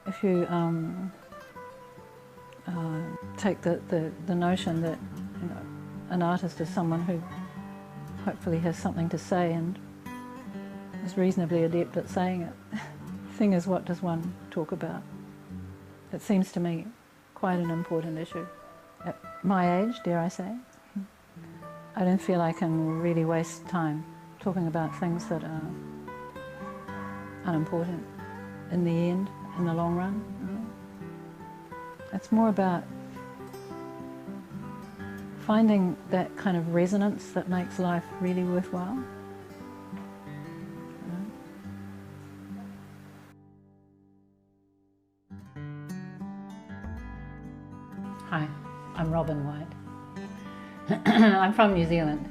If you take the notion that an artist is someone who hopefully has something to say and is reasonably adept at saying it, the thing is, what does one talk about? It seems to me quite an important issue. At my age, dare I say, I don't feel I can really waste time talking about things that are unimportant in the end, in the long run. It's more about finding that kind of resonance that makes life really worthwhile. Hi, I'm Robin White. I'm from New Zealand,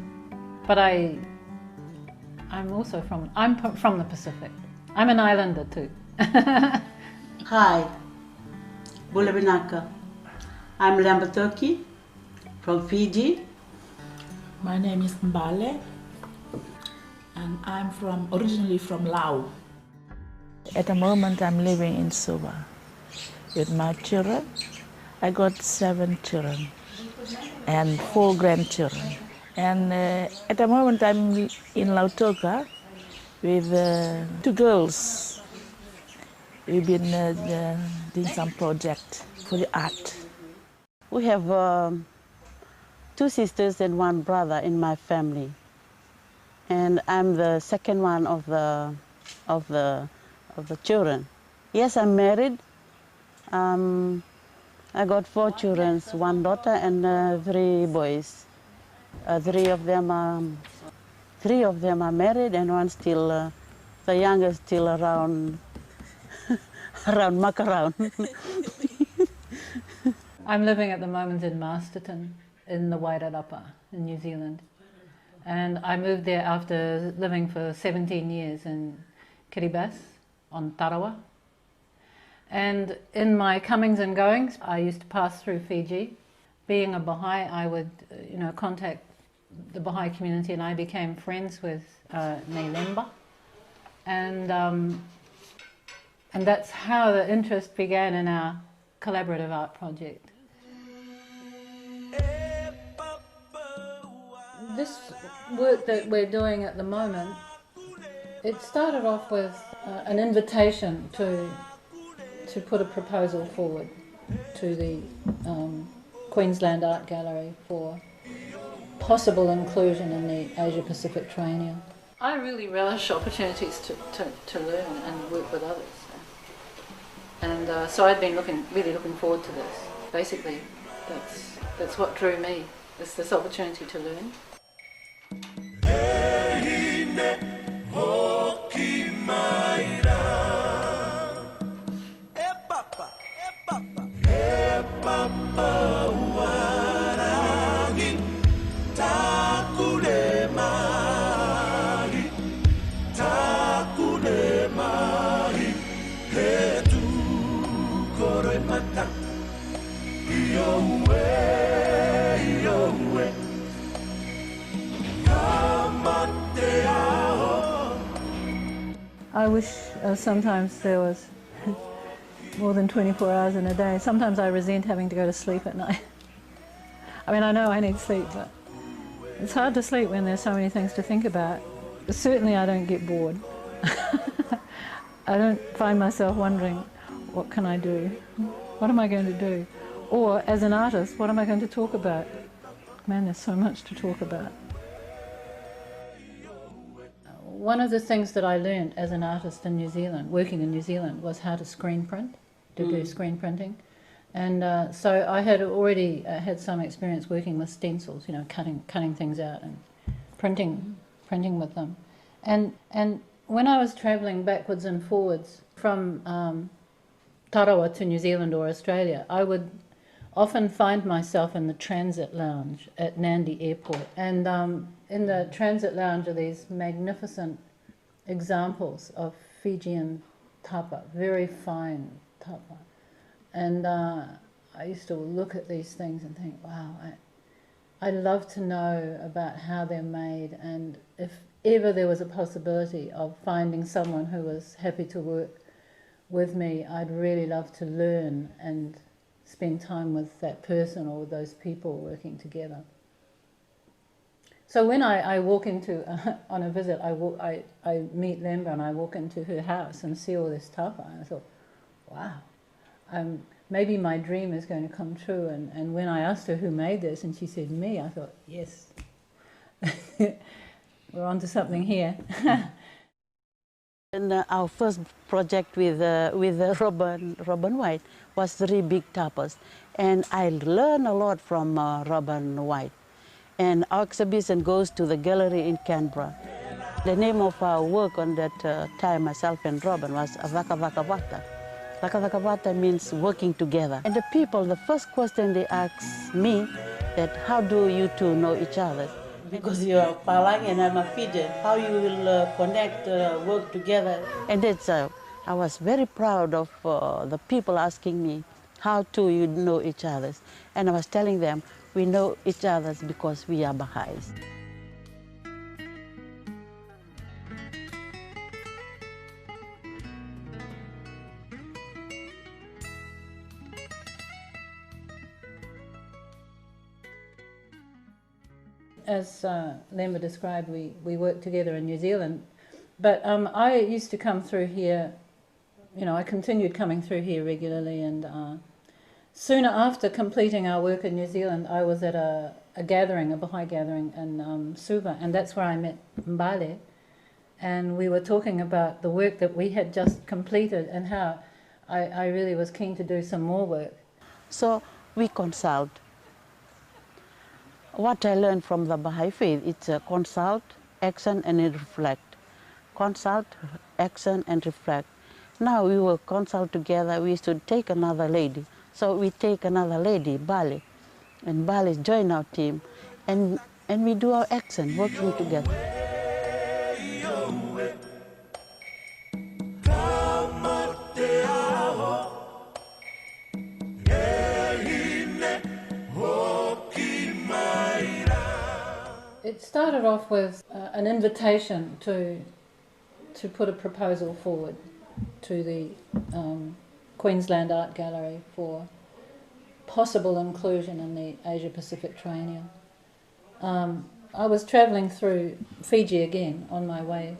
but I'm also from the Pacific. I'm an islander too. Hi, Bulabinaka. I'm Toki from Fiji. My name is Bale, and I'm originally from Laos. At the moment, I'm living in Suva with my children. I got 7 children and 4 grandchildren. And at the moment, I'm in Lautoka with 2 girls. We've been doing some project for the art. We have 2 sisters and 1 brother in my family, and I'm the second one of the children. Yes, I'm married. I got 4 children, 1 daughter and 3 boys. 3 of them are married, and 1 still, the youngest, still around muck around. I'm living at the moment in Masterton, in the Wairarapa, in New Zealand. And I moved there after living for 17 years in Kiribati, on Tarawa. And in my comings and goings, I used to pass through Fiji. Being a Baha'i, I would contact the Baha'i community, and I became friends with Leba. And that's how the interest began in our collaborative art project. This work that we're doing at the moment, it started off with an invitation to put a proposal forward to the Queensland Art Gallery for possible inclusion in the Asia-Pacific Triennial. I really relish opportunities to learn and work with others. And so I'd been really looking forward to this. Basically, that's what drew me, is this opportunity to learn. I wish sometimes there was more than 24 hours in a day. Sometimes I resent having to go to sleep at night. I mean, I know I need sleep, but it's hard to sleep when there's so many things to think about. Certainly I don't get bored. I don't find myself wondering, what can I do? What am I going to do? Or, as an artist, what am I going to talk about? Man, there's so much to talk about. One of the things that I learned as an artist in New Zealand, working in New Zealand, was how to screen print, to do screen printing. And so I had already had some experience working with stencils, cutting things out and printing with them. And When I was travelling backwards and forwards from Tarawa to New Zealand or Australia, I would often find myself in the transit lounge at Nandi Airport. And in the transit lounge are these magnificent examples of Fijian tapa, very fine tapa. And I used to look at these things and think, wow, I'd love to know about how they're made, and if ever there was a possibility of finding someone who was happy to work with me, I'd really love to learn and spend time with that person or with those people working together. So when I walk into, on a visit, I meet Leba and I walk into her house and see all this tapa, and I thought, wow, maybe my dream is going to come true. And when I asked her who made this, and she said me, I thought, yes, we're onto something here. And our first project with Robin White was 3 big tapas, and I learned a lot from Robin White. And our exhibition goes to the gallery in Canberra. The name of our work on that time, myself and Robin, was Avakavakavata. Vakavakavata means working together. And the people, the first question they asked me, that how do you two know each other? Because you are Palang and I'm a Fijian, how you will connect, work together? And that's, I was very proud of the people asking me, how do you know each other? And I was telling them, we know each other because we are Baha'is. As Leba described, we worked together in New Zealand, but I used to come through here, you know, I continued coming through here regularly, and sooner after completing our work in New Zealand, I was at a gathering, a Baha'i gathering in Suva, and that's where I met Bale, and we were talking about the work that we had just completed and how I really was keen to do some more work. So we consult. What I learned from the Baha'i Faith, it's consult, action, and reflect. Consult, action, and reflect. Now we will consult together, we should take another lady. So we take another lady, Bale, and Bale join our team, and we do our action, working together. It started off with an invitation to put a proposal forward to the Queensland Art Gallery for possible inclusion in the Asia-Pacific Triennial. I was travelling through Fiji again on my way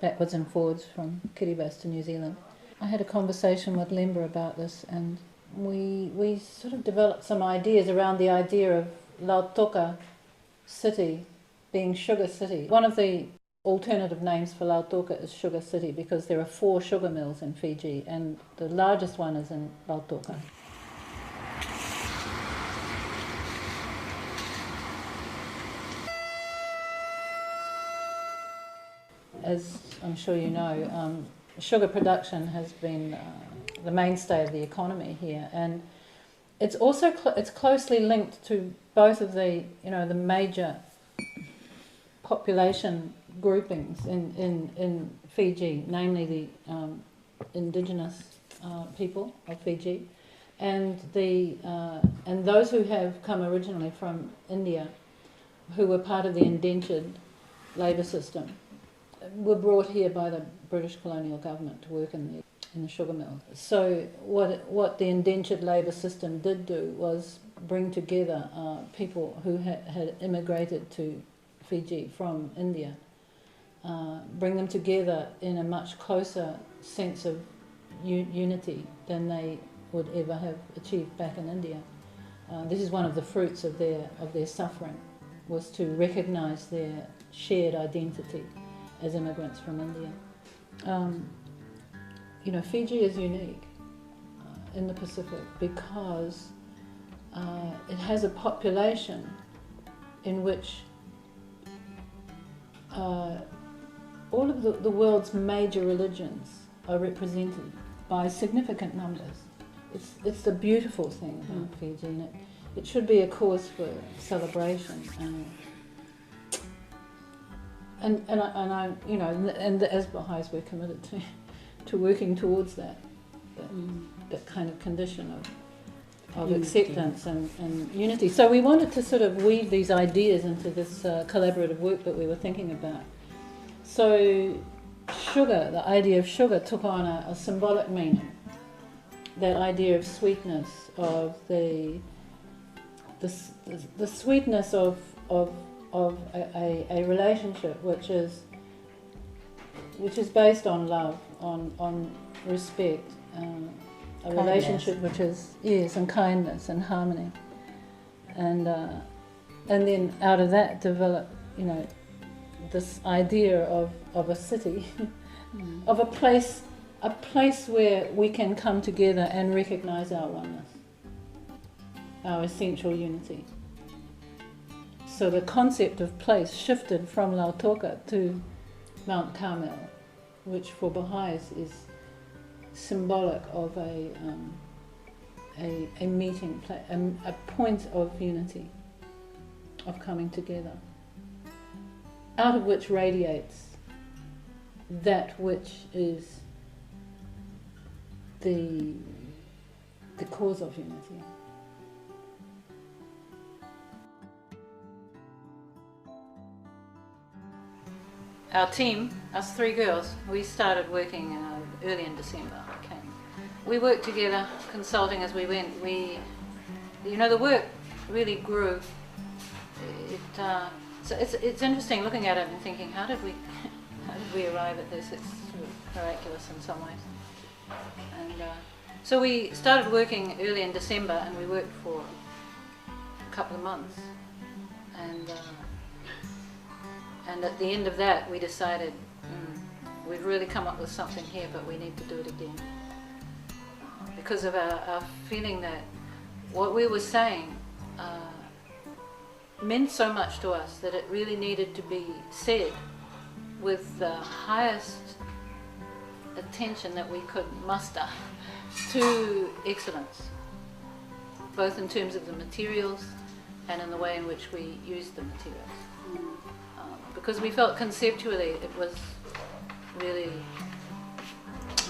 backwards and forwards from Kiribati to New Zealand. I had a conversation with Leba about this, and we sort of developed some ideas around the idea of Lautoka city being Sugar City. One of the alternative names for Lautoka is Sugar City because there are 4 sugar mills in Fiji, and the largest one is in Lautoka. As I'm sure you know, sugar production has been the mainstay of the economy here, and it's also it's closely linked to both of the the major population groupings in Fiji, namely the indigenous people of Fiji, and those who have come originally from India, who were part of the indentured labour system, were brought here by the British colonial government to work in the sugar mill. So what the indentured labour system did do was bring together people who had immigrated to Fiji from India, bring them together in a much closer sense of unity than they would ever have achieved back in India. This is one of the fruits of their suffering, was to recognise their shared identity as immigrants from India. Fiji is unique in the Pacific because it has a population in which all of the world's major religions are represented by significant numbers. It's the beautiful thing about Fiji, and it should be a cause for celebration. And I, you know, and as Baha'is, we're committed to working towards that kind of condition of acceptance and unity. So we wanted to sort of weave these ideas into this collaborative work that we were thinking about. So sugar, the idea of sugar took on a symbolic meaning. That idea of sweetness, of the sweetness of a relationship which is based on love, on respect, a relationship which is, yes, and kindness and harmony, and then out of that develop, you know, this idea of a city, of a place where we can come together and recognise our oneness, our essential unity. So the concept of place shifted from Lautoka to Mount Carmel, which for Baha'is is symbolic of a meeting place, a point of unity, of coming together, out of which radiates that which is the cause of unity. Our team, us three girls, we started working early in December. We worked together, consulting as we went. You know, the work really grew. So it's interesting looking at it and thinking, how did we arrive at this? It's sort of miraculous in some ways. And so we started working early in December, and we worked for a couple of months. And at the end of that, we decided we've really come up with something here, but we need to do it again. Because of our feeling that what we were saying meant so much to us that it really needed to be said with the highest attention that we could muster to excellence, both in terms of the materials and in the way in which we used the materials. Because we felt conceptually it was really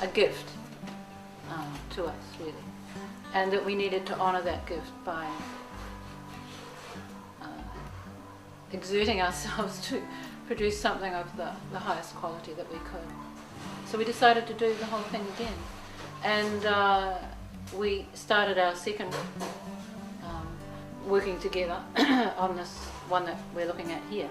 a gift to us, really, and that we needed to honour that gift by exerting ourselves to produce something of the highest quality that we could. So we decided to do the whole thing again, and we started our second working together on this one that we're looking at here.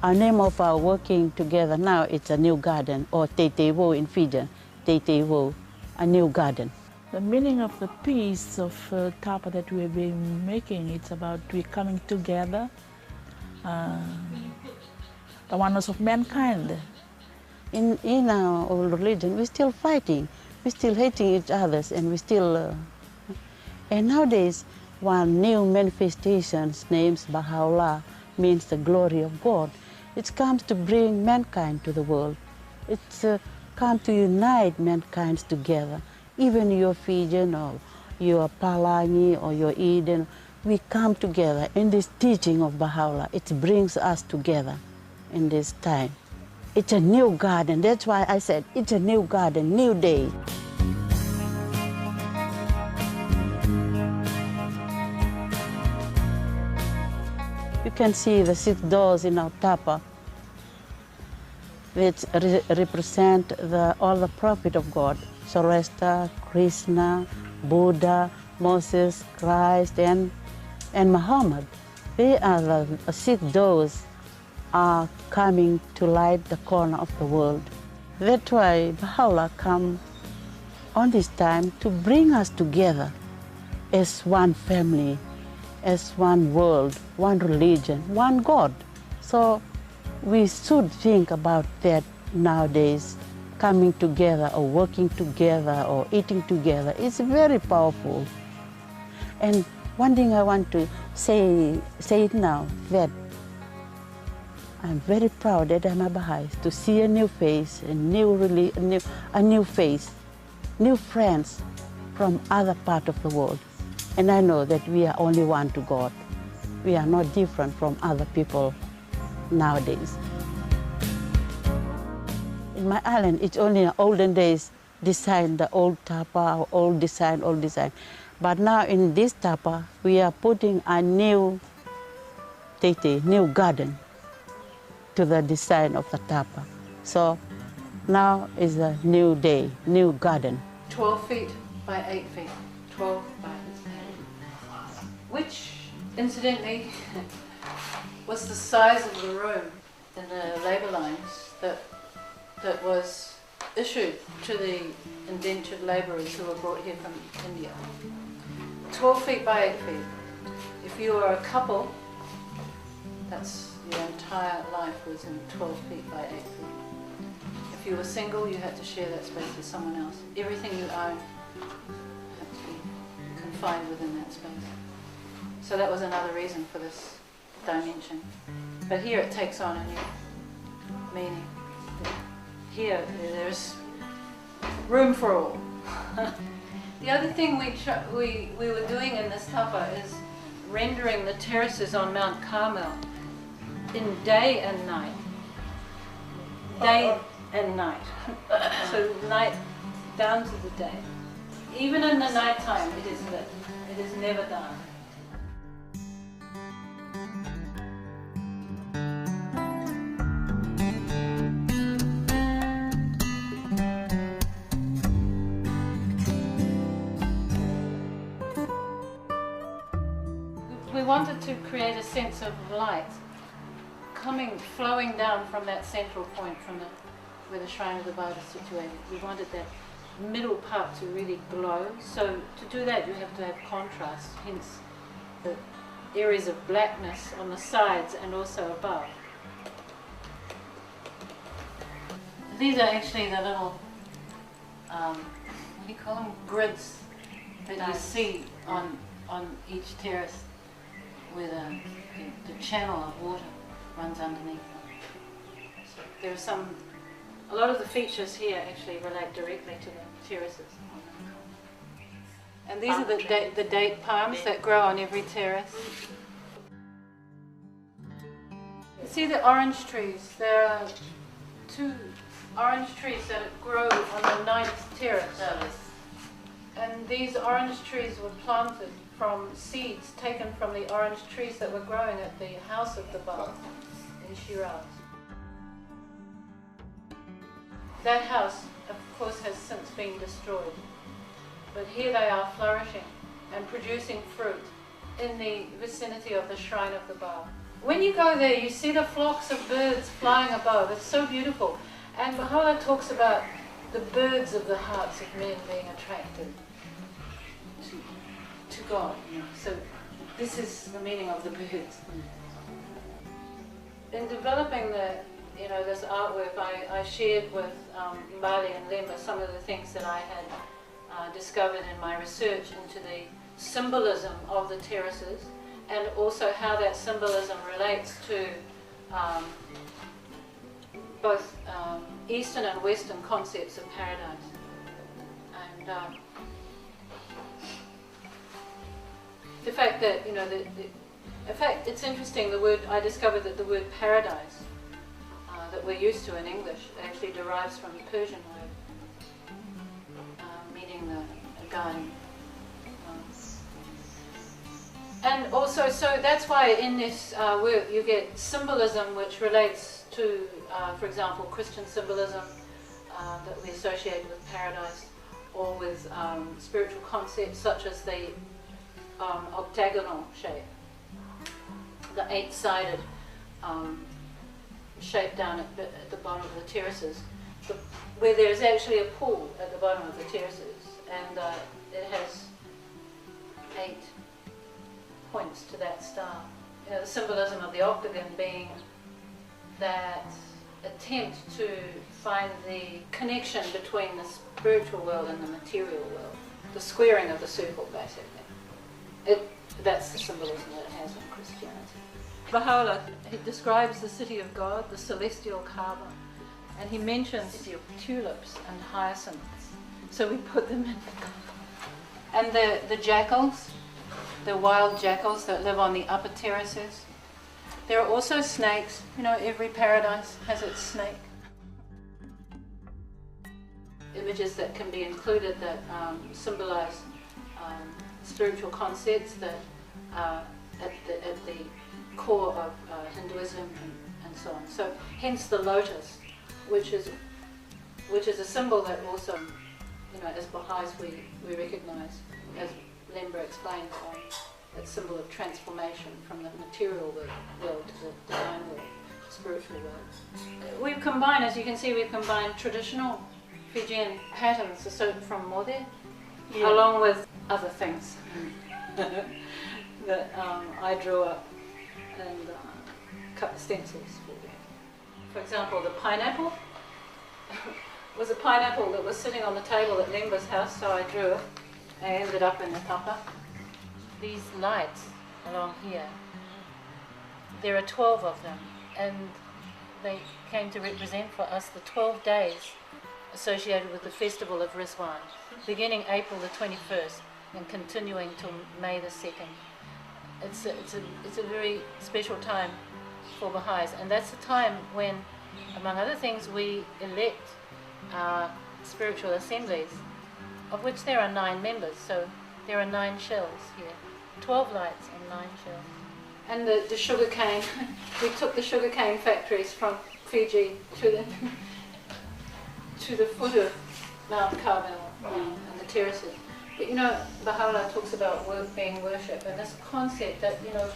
Our name of our working together now, it's a new garden, or Tetewo in Fijian, Tetewo, a new garden. The meaning of the piece of tapa that we've been making, it's about we coming together, the oneness of mankind. In our old religion, we're still fighting, we're still hating each other, and we still... and nowadays, one new manifestation named Bahá'u'lláh means the glory of God. It comes to bring mankind to the world. It's come to unite mankind together. Even you're Fijian or you're Palangi or you're Eden, we come together in this teaching of Bahá'u'lláh. It brings us together in this time. It's a new garden. That's why I said it's a new garden, new day. You can see the 6 doors in our tapa, which represent all the prophets of God. Sarasta, Krishna, Buddha, Moses, Christ, and Muhammad. They are the 6 doors are coming to light the corner of the world. That's why Bahá'u'lláh come on this time to bring us together as one family, as one world, one religion, one God. So we should think about that nowadays, coming together or working together or eating together. It's very powerful. And One thing I want to say it now, that I'm very proud that I'm a Baha'i, to see a new face, a new face, new friends from other part of the world. And I know that we are only one to God. We are not different from other people nowadays. In my island, it's only in olden days design, the old tapa, old design. But now in this tapa, we are putting a new new garden to the design of the tapa. So now is a new day, new garden. 12 feet by 8 feet. 12 by 8. Which, incidentally, was the size of the room in the labour lines that was issued to the indentured labourers who were brought here from India. 12 feet by 8 feet. If you were a couple, that's your entire life was in 12 feet by 8 feet. If you were single, you had to share that space with someone else. Everything you own had to be confined within that space. So that was another reason for this dimension. But here it takes on a new meaning. Here there's room for all. The other thing we were doing in this tapa is rendering the terraces on Mount Carmel in day and night. Day and night. So night down to the day. Even in the night time it is lit. It is never dark. We wanted to create a sense of light flowing down from that central point, from where the shrine of the Buddha is situated. We wanted that middle part to really glow. So to do that you have to have contrast, hence the areas of blackness on the sides and also above. These are actually the little, what do you call them, grids that you see on each terrace where the channel of water runs underneath them. So there are a lot of the features here actually relate directly to the terraces. And these are the date palms that grow on every terrace. You see the orange trees? There are 2 orange trees that grow on the 9th terrace. And these orange trees were planted from seeds taken from the orange trees that were growing at the house of the Bale in Shiraz. That house, of course, has since been destroyed, but here they are flourishing and producing fruit in the vicinity of the shrine of the Bale. When you go there, you see the flocks of birds flying above. It's so beautiful. And Baha'u'llah talks about the birds of the hearts of men being attracted to God. So this is the meaning of the birds. In developing this artwork, I shared with Bale and Leba some of the things that I had discovered in my research into the symbolism of the terraces, and also how that symbolism relates to both Eastern and Western concepts of paradise. And the fact that, in fact, it's interesting, I discovered that the word paradise that we're used to in English actually derives from a Persian word, meaning a garden. And also, so that's why in this work you get symbolism which relates to, for example, Christian symbolism that we associate with paradise, or with spiritual concepts such as the octagonal shape, the 8-sided shape down at the bottom of the terraces, where there's actually a pool at the bottom of the terraces, and it has 8 points to that star. The symbolism of the octagon being that attempt to find the connection between the spiritual world and the material world, the squaring of the circle, basically. That's the symbolism that it has in Christianity. Baha'u'llah, he describes the city of God, the celestial Kaaba, and he mentions the city of tulips and hyacinths. So we put them in the Kaaba. And the jackals, the wild jackals that live on the upper terraces. There are also snakes. You know, every paradise has its snake. Images that can be included that symbolize spiritual concepts that are at the core of Hinduism and so on. So hence the lotus, which is a symbol that also, you know, as Baha'is we recognize, as Leba explains, that symbol of transformation from the material world to the divine world, spiritual world. We've combined, as you can see, we've combined traditional Fijian patterns from Mode, along with other things that I drew up and cut stencils for them. For example, the pineapple was a pineapple that was sitting on the table at Lemba's house, so I drew it. I ended up in the tapa. These lights along here, there are 12 of them, and they came to represent for us the 12 days associated with the festival of Rizwan, beginning April the 21st and continuing till May the 2nd. It's a very special time for Baha'is, and that's the time when, among other things, we elect our spiritual assemblies, of which there are 9 members, so there are 9 shells here, 12 lights and 9 shells. And the sugar cane, we took the sugar cane factories from Fiji to the foot of Mount Carmel and the terraces. But you know, Baha'u'llah talks about work being worship, and this concept that, you know,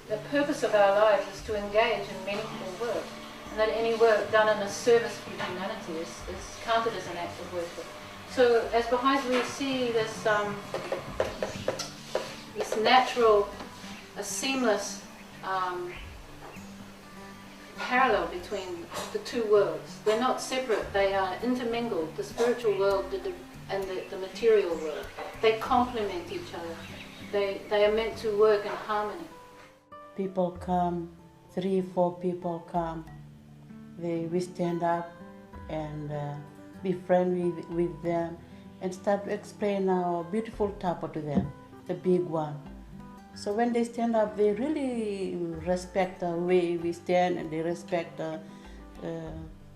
the purpose of our lives is to engage in meaningful work, and that any work done in the service of humanity is counted as an act of worship. So as Baha'is we see this natural, a seamless parallel between the two worlds. They're not separate, they are intermingled, the spiritual world and the material world. They complement each other. They are meant to work in harmony. People come, 3, 4 people come, we stand up and be friendly with them and start to explain our beautiful tapa to them, the big one. So when they stand up, they really respect the way we stand, and they respect the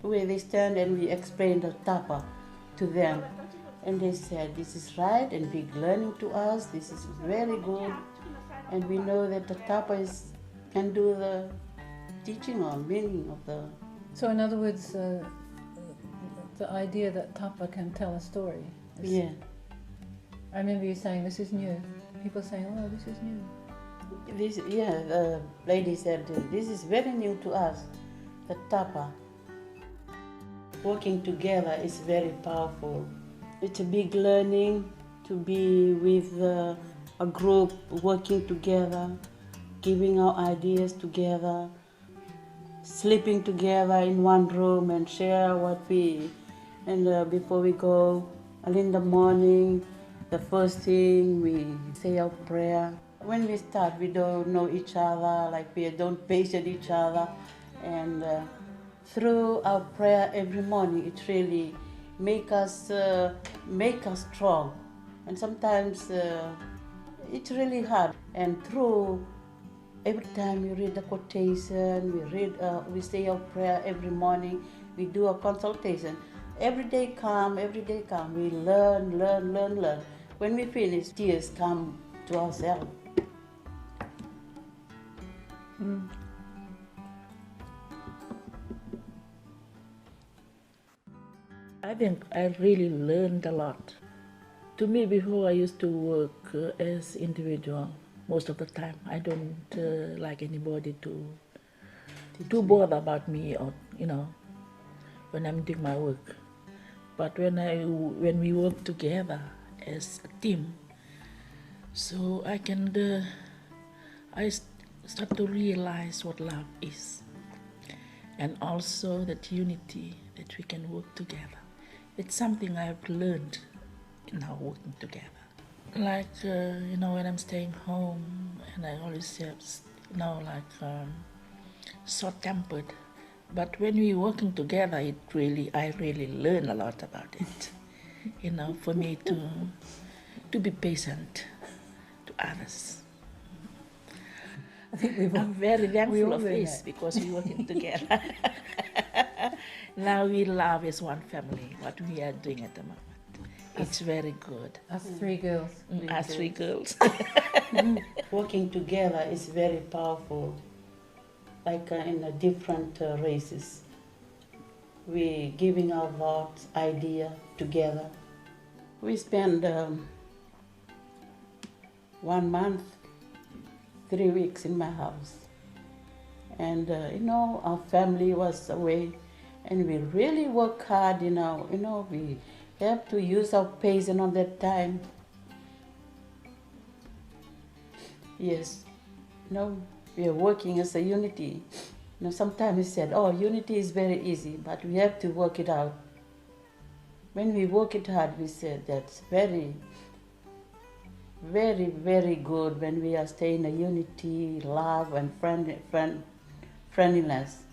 way they stand, and we explain the tapa to them. And they said, this is right and big learning to us, this is very good. And we know that the tapa can do the teaching or meaning of the... So in other words, the idea that tapa can tell a story. Yeah. I remember you saying this is new. People saying, oh, this is new. The lady said, this is very new to us, the tapa. Working together is very powerful. It's a big learning to be with a group, working together, giving our ideas together, sleeping together in one room and share what we... And before we go, early in the morning, the first thing we say our prayer. When we start, we don't know each other, like we don't patient each other. And through our prayer every morning, it really make us strong. And sometimes it's really hard. And through every time we read the quotation, we say our prayer every morning, we do a consultation. Every day come, we learn. When we finish, tears come to ourselves. I think I really learned a lot. To me, before I used to work as individual most of the time. I don't like anybody to bother about me, or when I'm doing my work. But when we work together as a team, so I start to realize what love is, and also that unity, that we can work together. It's something I've learned in our working together. Like, you know, when I'm staying home, and I always have, you know, like short-tempered. But when we're working together, I really learn a lot about it. You know, for me to be patient to others. I think I'm very thankful of learn this that. because we're working together. Now we love as one family, what we are doing at the moment. It's very good. Us three girls. Us three girls. Working together is very powerful, like in different races. We giving our thoughts, idea together. We spend 1 month, 3 weeks in my house. And you know, our family was away, and we really work hard, you know, we have to use our patience on that time. Yes, no, we are working as a unity. You know, sometimes we said, oh, unity is very easy, but we have to work it out. When we work it hard, we said that's very, very, very good when we are staying in a unity, love, and friendliness.